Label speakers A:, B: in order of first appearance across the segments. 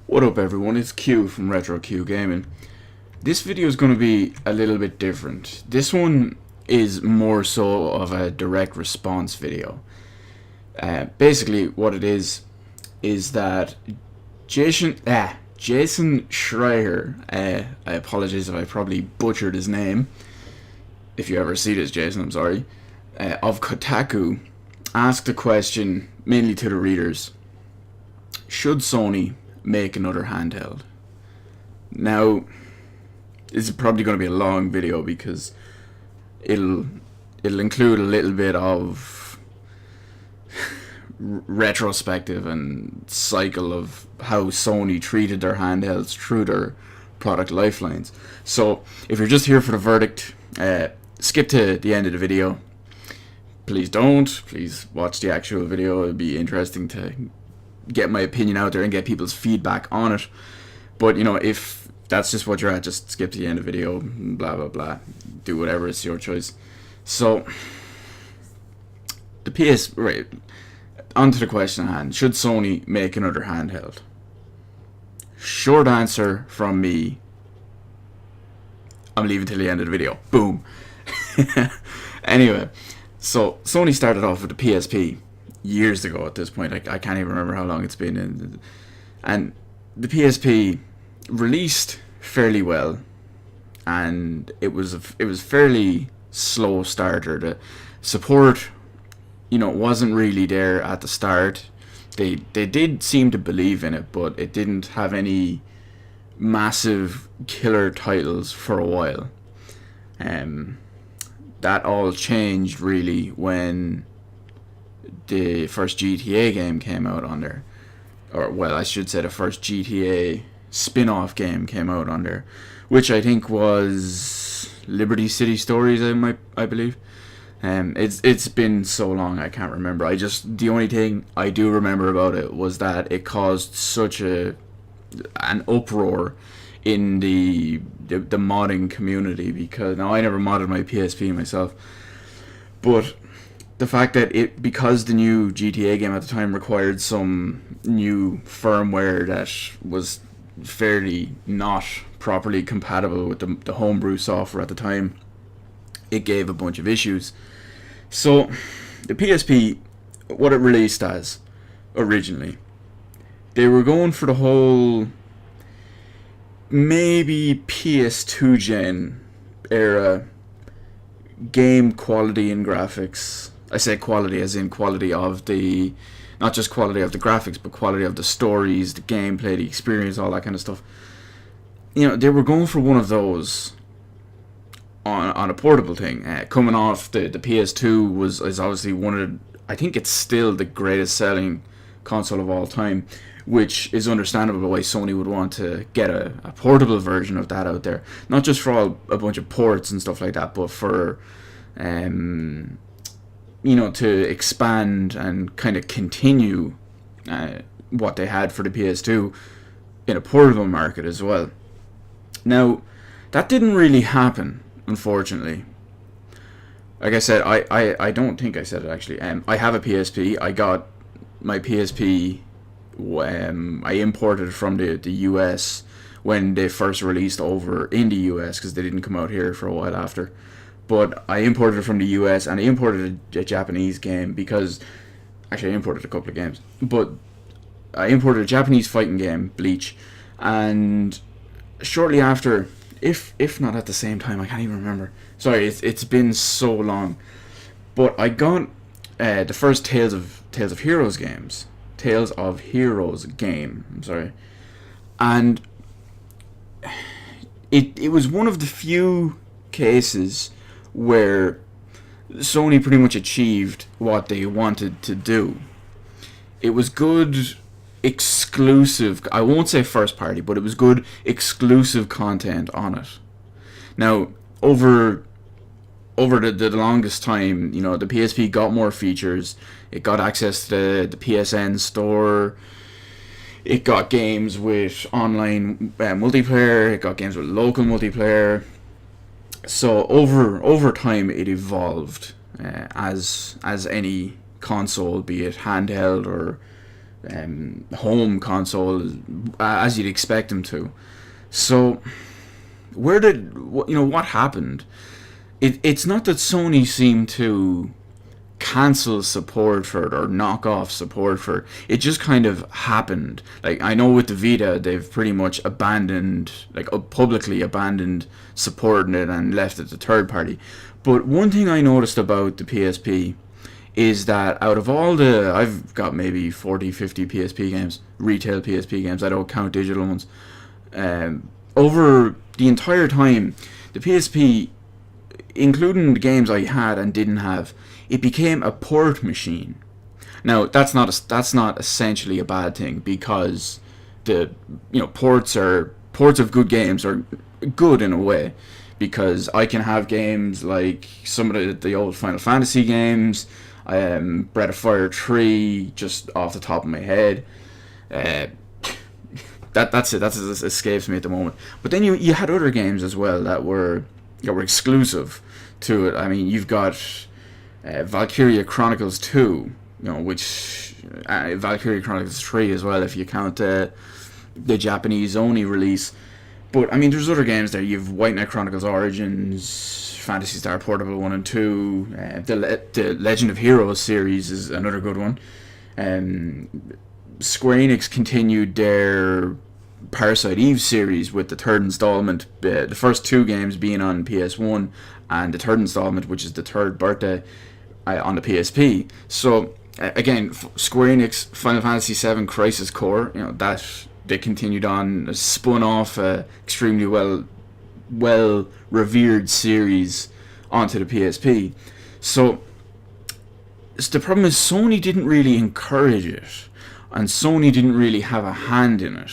A: What up everyone, it's Q from Retro Q Gaming. This video is going to be a little bit different. This one is more so of a direct response video. Basically what it is that Jason Schreier, I apologize if I probably butchered his name. If you ever see this, Jason, I'm sorry. Of Kotaku, asked a question mainly to the readers. Should Sony make another handheld? Now, this is probably going to be a long video because it'll include a little bit of retrospective and cycle of how Sony treated their handhelds through their product lifelines. So if you're just here for the verdict, skip to the end of the video. Please don't. Please watch the actual video. It'd be interesting to get my opinion out there and get people's feedback on it. But you know, if that's just what you're at, just skip to the end of the video, blah blah blah, do whatever, it's your choice. So right, onto the question at hand. Should Sony make another handheld? Short answer from me, I'm leaving till the end of the video. Boom. Anyway, so Sony started off with the PSP years ago at this point. I can't even remember how long it's been. And the PSP released fairly well, and it was fairly slow starter. The support, you know, wasn't really there at the start. They did seem to believe in it, but it didn't have any massive killer titles for a while. That all changed really when the first GTA game came out on there, or well, I should say the first GTA spin-off game came out on there, which I think was Liberty City Stories, I believe. It's been so long I can't remember. The only thing I do remember about it was that it caused such an uproar in the modding community, because now I never modded my PSP myself, but the fact that because the new GTA game at the time required some new firmware that was fairly not properly compatible with the homebrew software at the time, it gave a bunch of issues. So the PSP, what it released as originally, they were going for the whole maybe PS2 gen era game quality and graphics. I say quality as in quality of the, not just quality of the graphics, but quality of the stories, the gameplay, the experience, all that kind of stuff. You know, they were going for one of those on a portable thing. Coming off the PS2 is obviously one of the, I think it's still the greatest selling console of all time, which is understandable why Sony would want to get a portable version of that out there. Not just for a bunch of ports and stuff like that, but for you know, to expand and kind of continue what they had for the PS2 in a portable market as well. Now, that didn't really happen, unfortunately. Like I said, I don't think I said it actually. I have a PSP. I got my PSP, I imported it from the US when they first released over in the US, because they didn't come out here for a while after. But I imported it from the US, and I imported a Japanese game because, actually I imported a couple of games, but I imported a Japanese fighting game, Bleach, and shortly after, if not at the same time, I can't even remember. Sorry, it's been so long. But I got the first Tales of Heroes game. I'm sorry, and it was one of the few cases where Sony pretty much achieved what they wanted to do. It was good exclusive, I won't say first party, but it was good exclusive content on it. Now, over the longest time, you know, the PSP got more features. It got access to the PSN store. It got games with online multiplayer. It got games with local multiplayer. So over time, it evolved as any console, be it handheld or home console as you'd expect them to. So what happened? It's not that Sony seemed to cancel support for it or knock off support for it. It just kind of happened. Like, I know with the Vita, they've pretty much abandoned, like, publicly abandoned supporting it and left it to third party. But one thing I noticed about the PSP is that out of all I've got maybe 40, 50 PSP games, retail PSP games, I don't count digital ones. Over the entire time, the PSP, including the games I had and didn't have, it became a port machine. Now that's not essentially a bad thing, because ports of good games are good in a way, because I can have games like some of the old Final Fantasy games, Breath of Fire 3, just off the top of my head. That's it. That escapes me at the moment. But then you had other games as well that were exclusive to it. I mean, you've got Valkyria Chronicles 2, which Valkyria Chronicles 3 as well, if you count the Japanese only release. But I mean, there's other games there. You've White Knight Chronicles Origins, Phantasy Star Portable 1 and 2, the Legend of Heroes series is another good one. Square Enix continued their Parasite Eve series with the third installment, the first two games being on PS1, and the third installment, which is the third birthday, on the PSP. So again, Square Enix, Final Fantasy VII Crisis Core, that they continued on, spun off extremely well revered series onto the PSP. So the problem is Sony didn't really encourage it, and Sony didn't really have a hand in it.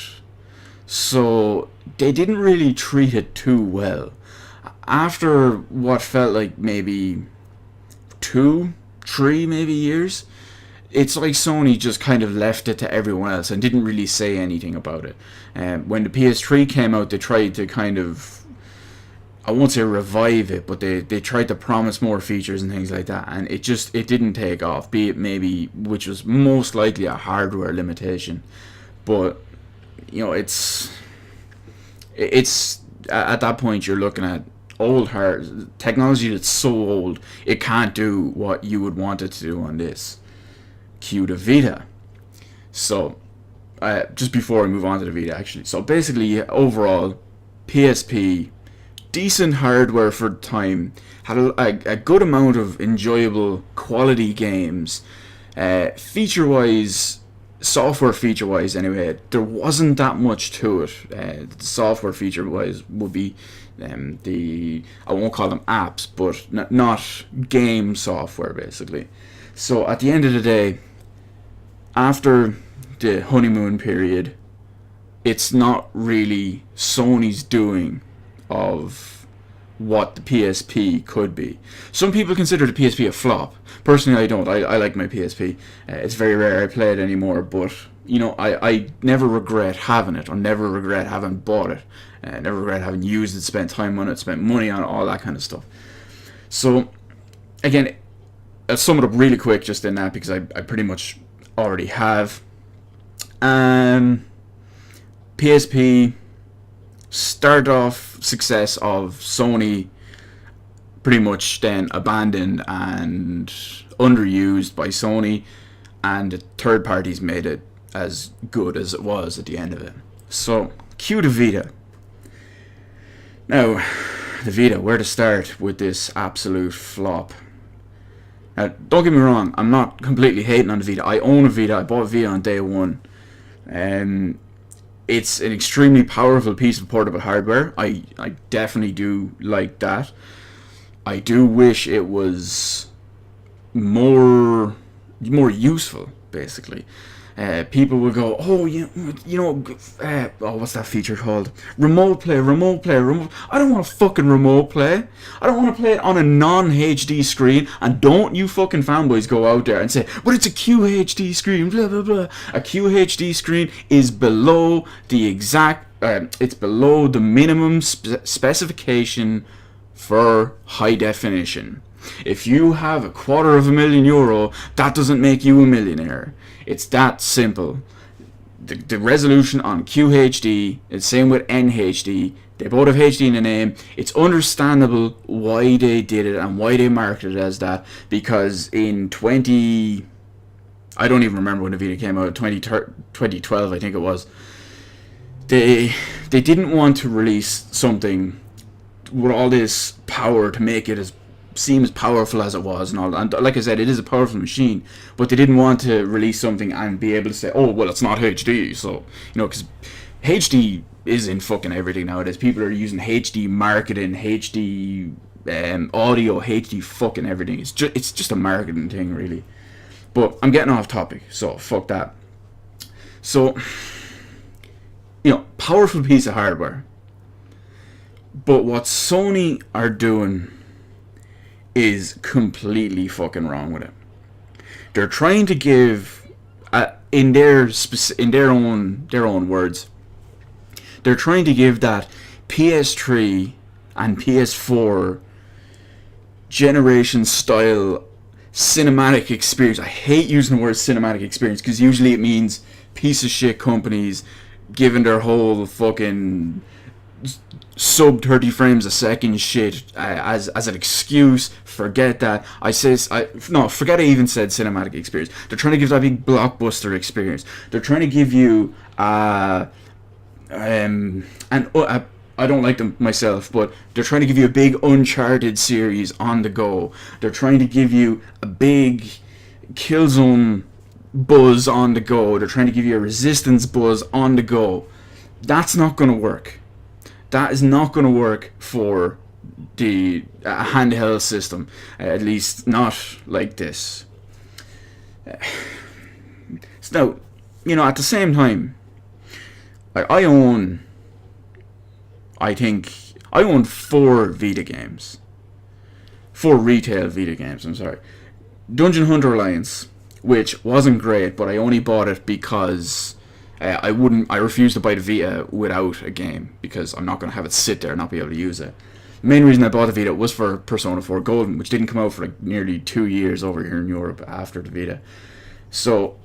A: So they didn't really treat it too well. After what felt like maybe 2-3 maybe years, it's like Sony just kind of left it to everyone else and didn't really say anything about it. When the PS3 came out, they tried to kind of, I won't say revive it, but they tried to promise more features and things like that, and it didn't take off, be it maybe, which was most likely a hardware limitation. But it's at that point you're looking at old hard technology that's so old it can't do what you would want it to do on this. Cue the Vita. So just before I move on to the Vita, actually, so basically overall, PSP, decent hardware for the time, had a good amount of enjoyable quality games. Software feature wise anyway, there wasn't that much to it. The software feature wise would be I won't call them apps, but not game software basically. So at the end of the day, after the honeymoon period, it's not really Sony's doing of what the PSP could be. Some people consider the PSP a flop. Personally, I don't. I like my PSP. It's very rare I play it anymore, but I never regret having it, or never regret having bought it, never regret having used it, spent time on it, spent money on it, all that kind of stuff. So again, I'll sum it up really quick just in that, because I pretty much already have. PSP, start off success of Sony, pretty much then abandoned and underused by Sony, and the third parties made it as good as it was at the end of it. So cue the Vita. Now, the Vita, where to start with this absolute flop? Now, don't get me wrong, I'm not completely hating on the Vita. I own a Vita. I bought a Vita on day one. It's an extremely powerful piece of portable hardware. I definitely do like that. I do wish it was more useful, basically. People will go, oh, what's that feature called? Remote play. I don't want to fucking remote play. I don't want to play it on a non-HD screen. And don't you fucking fanboys go out there and say, but it's a QHD screen, blah, blah, blah. A QHD screen is below the it's below the minimum specification for high definition. If you have €250,000, that doesn't make you a millionaire. It's that simple. the resolution on QHD, it's same with NHD. They both have HD in the name. It's understandable why they did it and why they marketed it as that, because in I don't even remember when the Vita came out, 2012 I think it was, they didn't want to release something with all this power to make it seem as powerful as it was and all. And like I said, it is a powerful machine, but they didn't want to release something and be able to say, oh well, it's not HD. So because HD is in fucking everything nowadays. People are using HD marketing, HD audio, HD fucking everything. It's just a marketing thing, really. But I'm getting off topic, so fuck that. So, powerful piece of hardware. But what Sony are doing is completely fucking wrong with it. They're trying to give, in their own words, they're trying to give that PS3 and PS4 generation style cinematic experience. I hate using the word cinematic experience because usually it means piece of shit companies giving their whole fucking sub 30 frames a second shit as an excuse. Forget that. Forget I even said cinematic experience. They're trying to give that big blockbuster experience. They're trying to give you I don't like them myself, but they're trying to give you a big Uncharted series on the go. They're trying to give you a big Killzone buzz on the go. They're trying to give you a Resistance buzz on the go. That's not going to work. That is not going to work for the handheld system. At least not like this. So, at the same time, I own 4 Vita games. 4 retail Vita games, I'm sorry. Dungeon Hunter Alliance, which wasn't great, but I only bought it because I refused to buy the Vita without a game, because I'm not going to have it sit there and not be able to use it. The main reason I bought the Vita was for Persona 4 Golden, which didn't come out for nearly 2 years over here in Europe after the Vita. So,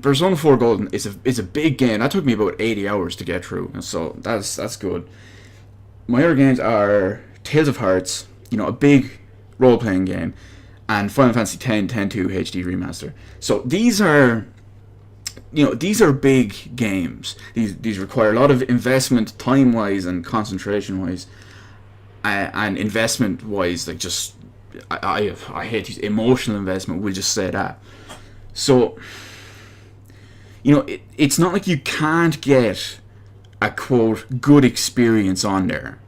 A: Persona 4 Golden is a big game. That took me about 80 hours to get through, so that's good. My other games are Tales of Hearts, a big role-playing game, and Final Fantasy X 10-2 HD Remaster. So these are big games. These require a lot of investment, time-wise and concentration-wise, and investment-wise, like just I hate these emotional investment. We'll just say that. So, it's not like you can't get a quote good experience on there,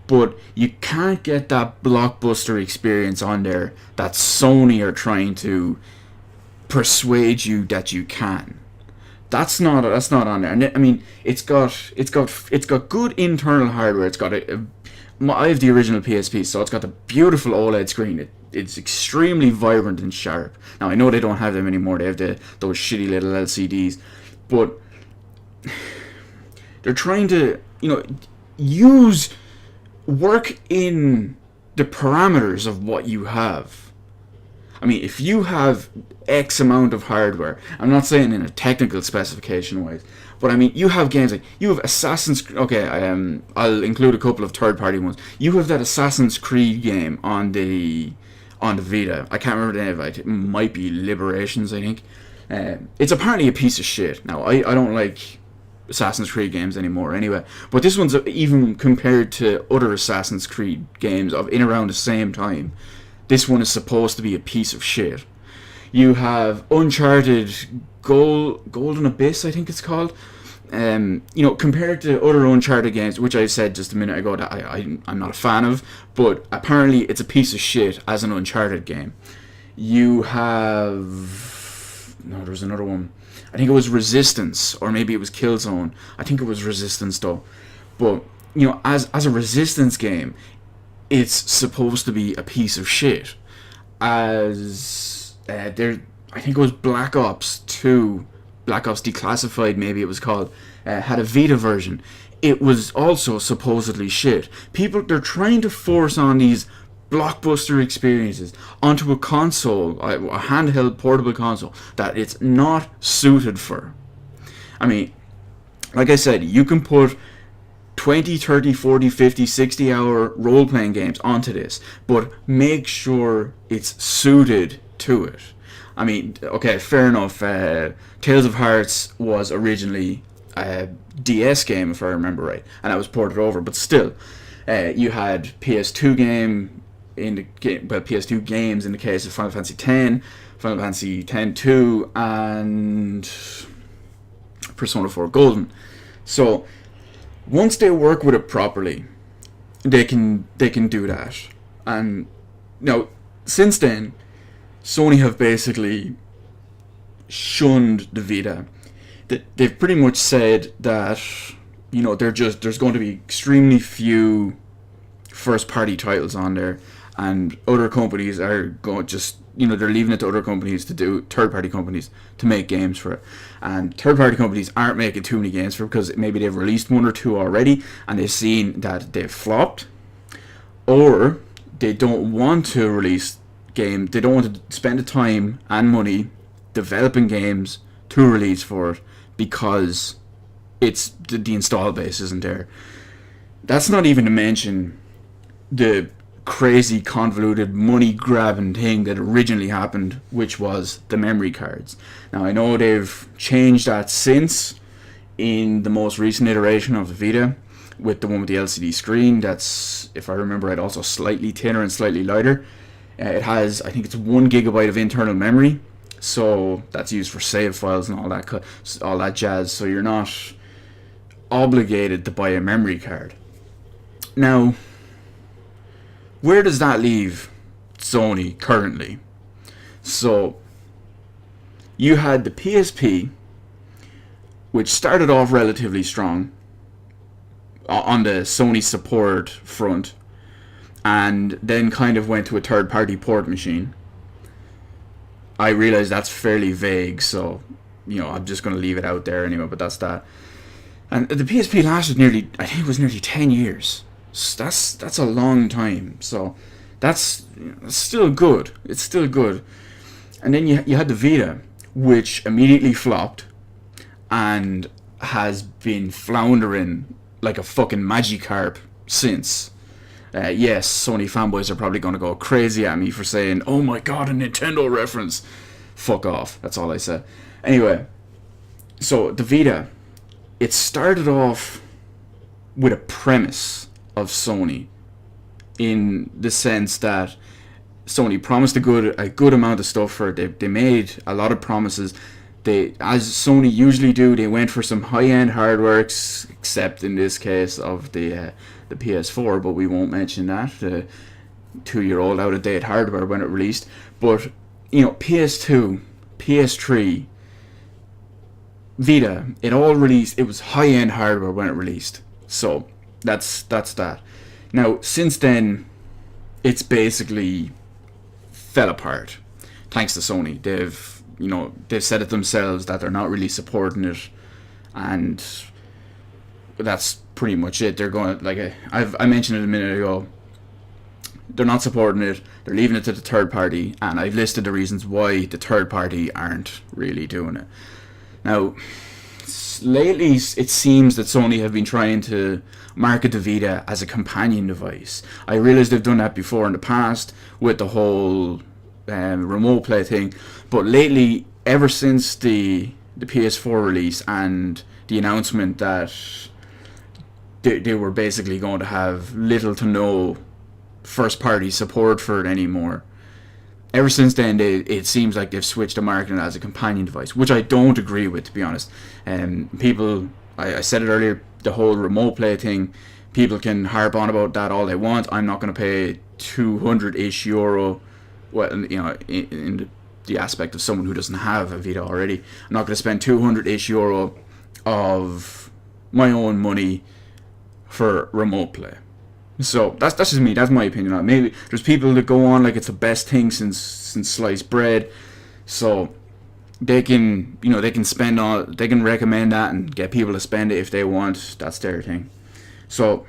A: but you can't get that blockbuster experience on there that Sony are trying to persuade you that you can. That's not on there. And I mean, it's got good internal hardware. It's got I have the original PSP, so it's got a beautiful OLED screen. It's extremely vibrant and sharp. Now I know they don't have them anymore. They have those shitty little LCDs, but they're trying to work in the parameters of what you have. I mean, if you have X amount of hardware, I'm not saying in a technical specification wise, but I mean, you have games like, you have Assassin's Creed, okay, I'll include a couple of third-party ones. You have that Assassin's Creed game on the Vita. I can't remember the name of it. It might be Liberations, I think. It's apparently a piece of shit. Now, I don't like Assassin's Creed games anymore anyway, but this one's, even compared to other Assassin's Creed games of in around the same time, this one is supposed to be a piece of shit. You have Uncharted Golden Abyss, I think it's called. Compared to other Uncharted games, which I said just a minute ago that I'm not a fan of, but apparently it's a piece of shit as an Uncharted game. You have... No, there's another one. I think it was Resistance, or maybe it was Killzone. I think it was Resistance though. But, as a Resistance game, it's supposed to be a piece of shit. As I think it was Black Ops 2, Black Ops Declassified maybe it was called, had a Vita version. It was also supposedly shit. They're trying to force on these blockbuster experiences onto a console, a handheld portable console, that it's not suited for. I mean, like I said, you can put 20, 30, 40, 50, 60 hour role playing games onto this, but make sure it's suited to it. I mean, okay, fair enough. Tales of Hearts was originally a DS game, if I remember right, and I was ported over, but still, you had PS2 game in the game, well, PS2 games in the case of Final Fantasy X, Final Fantasy X-2, and Persona 4 Golden. So once they work with it properly, they can do that. And now, since then, Sony have basically shunned the Vita. They've pretty much said that, you know, there's going to be extremely few first party titles on there, and other companies are going just, you know, they're leaving it to other companies to do, third party companies to make games for it. And third party companies aren't making too many games for it because maybe they've released one or two already and they've seen that they've flopped, or they don't want to release game, they don't want to spend the time and money developing games to release for it because it's the install base isn't there. That's not even to mention the crazy convoluted money grabbing thing that originally happened, which was the memory cards. Now I know they've changed that since in the most recent iteration of the Vita with the one with the LCD screen that's, if I remember right, also slightly thinner and slightly lighter. It has, I think it's 1 gigabyte of internal memory, so that's used for save files and all that jazz, so you're not obligated to buy a memory card. Now, where does that leave Sony currently? So, you had the PSP, which started off relatively strong on the Sony support front, and then kind of went to a third-party port machine. I realize that's fairly vague, so, you know, I'm just going to leave it out there anyway, but that's that. And the PSP lasted nearly, I think it was nearly 10 years. So that's a long time. So that's still good. It's still good. And then you had the Vita, which immediately flopped and has been floundering like a fucking Magikarp since. Yes, Sony fanboys are probably going to go crazy at me for saying, oh my god, a Nintendo reference. Fuck off. That's all I said. Anyway, so the Vita, it started off with a premise of Sony in the sense that Sony promised a good amount of stuff for it. They made a lot of promises. They, as Sony usually do, they went for some high-end hardware, except in this case of the PS4, but we won't mention that. The 2-year-old out-of-date hardware when it released. But, you know, PS2, PS3, Vita, it all released. It was high-end hardware when it released. So that's that. Now, since then, it's basically fell apart. Thanks to Sony, they've said it themselves that they're not really supporting it, and that's pretty much it. They're going, like I mentioned it a minute ago, they're not supporting it, they're leaving it to the third party, and I've listed the reasons why the third party aren't really doing it. Now, lately it seems that Sony have been trying to market the Vita as a companion device. I realize they've done that before in the past with the whole remote play thing, but lately, ever since the PS4 release and the announcement that they were basically going to have little to no first party support for it anymore, ever since then it seems like they've switched to marketing it as a companion device, which I don't agree with, to be honest. People, I said it earlier, the whole remote play thing, people can harp on about that all they want. I'm not going to pay 200-ish euro, well, you know, in the aspect of someone who doesn't have a Vita already. I'm not going to spend 200-ish euro of my own money for remote play. So that's just me. That's my opinion on it. Maybe there's people that go on like it's the best thing since sliced bread, so they can spend all, they can recommend that and get people to spend it if they want. That's their thing. So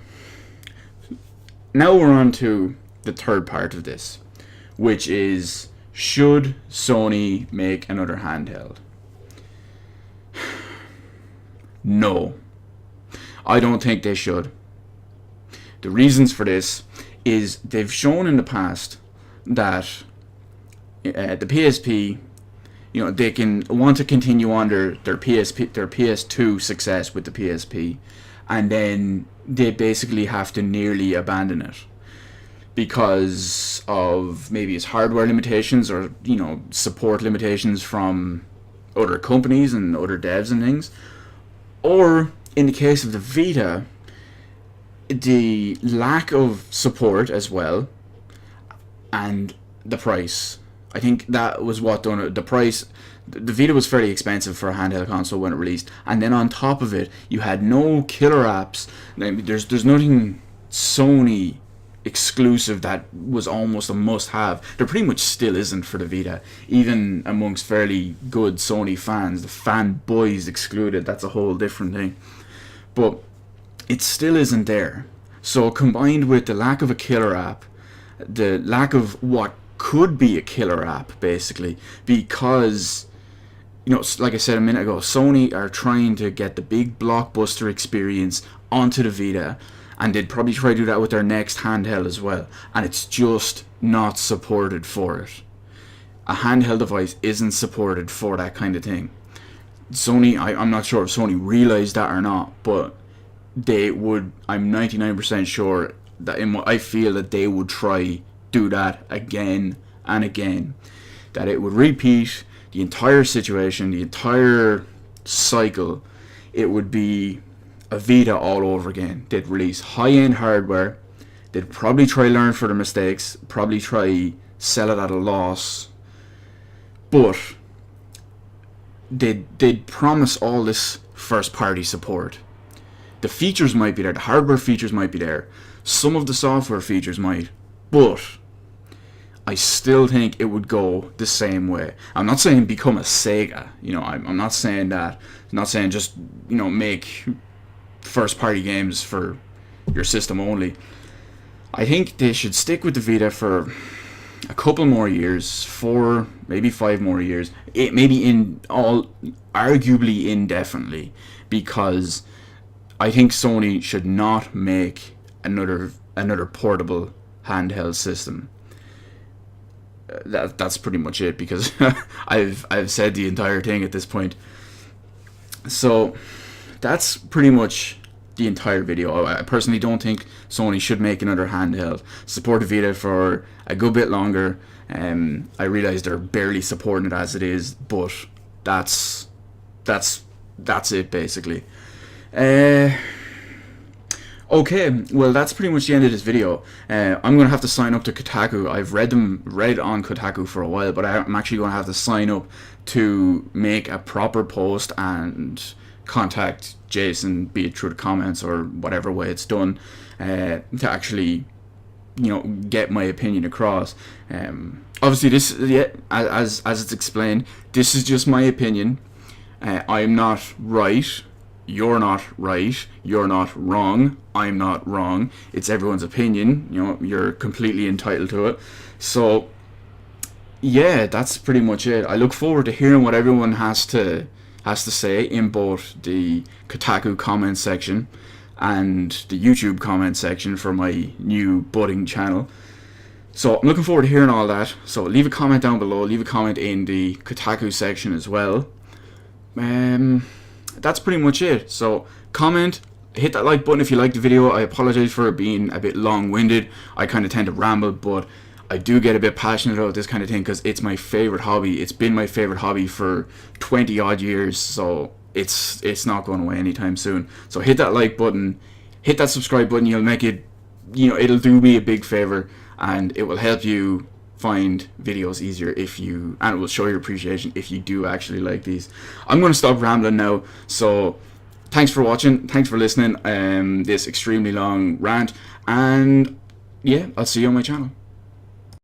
A: now we're on to the third part of this, which is, should Sony make another handheld? No. I don't think they should. The reasons for this is they've shown in the past that the PSP, they can want to continue on their PS2 success with the PSP, and then they basically have to nearly abandon it because of maybe its hardware limitations or support limitations from other companies and other devs and things. Or in the case of the Vita, the lack of support as well, and the price. I think that was what done it. The price, the Vita was fairly expensive for a handheld console when it released, and then on top of it, you had no killer apps. There's nothing Sony exclusive that was almost a must-have. There pretty much still isn't for the Vita, even amongst fairly good Sony fans. The fanboys excluded. That's a whole different thing, but it still isn't there. So combined with the lack of a killer app, the lack of what could be a killer app, basically, because like I said a minute ago, Sony are trying to get the big blockbuster experience onto the Vita, and they'd probably try to do that with their next handheld as well, and it's just not supported for it. A handheld device isn't supported for that kind of thing. Sony, I'm not sure if Sony realized that or not, but they would, I'm 99% sure that I feel that they would try do that again and again, that it would repeat the entire situation, the entire cycle. It would be a Vita all over again. They'd release high-end hardware, they'd probably try learn from their mistakes, probably try sell it at a loss, but they'd promise all this first-party support. The features might be there, the hardware features might be there, some of the software features might, but I still think it would go the same way. I'm not saying become a Sega, I'm not saying that. I'm not saying just, make first party games for your system only. I think they should stick with the Vita for a couple more years, 4, maybe 5 more years, arguably indefinitely, because I think Sony should not make another portable handheld system. That's pretty much it, because I've said the entire thing at this point. So that's pretty much the entire video. I personally don't think Sony should make another handheld. Support the Vita for a good bit longer. I realize they're barely supporting it as it is, but that's it basically. Okay, well that's pretty much the end of this video. I'm gonna have to sign up to Kotaku. I've read on Kotaku for a while, but I'm actually gonna have to sign up to make a proper post and contact Jason, be it through the comments or whatever way it's done, to actually get my opinion across. Obviously this, as it's explained, this is just my opinion. I'm not right, you're not right, you're not wrong, I'm not wrong. It's everyone's opinion, you're completely entitled to it. So yeah, that's pretty much it. I look forward to hearing what everyone has to say in both the Kotaku comment section and the YouTube comment section for my new budding channel. So I'm looking forward to hearing all that. So leave a comment down below, leave a comment in the Kotaku section as well. That's pretty much it. So comment, hit that like button if you like the video. I apologize for it being a bit long-winded. I kind of tend to ramble, but I do get a bit passionate about this kind of thing because it's my favorite hobby. It's been my favorite hobby for 20 odd years, so it's not going away anytime soon. So hit that like button, hit that subscribe button. You'll make it, it'll do me a big favor, and it will help you find videos easier and it will show your appreciation if you do actually like these. I'm going to stop rambling now, so thanks for watching, thanks for listening, this extremely long rant, and yeah, I'll see you on my channel.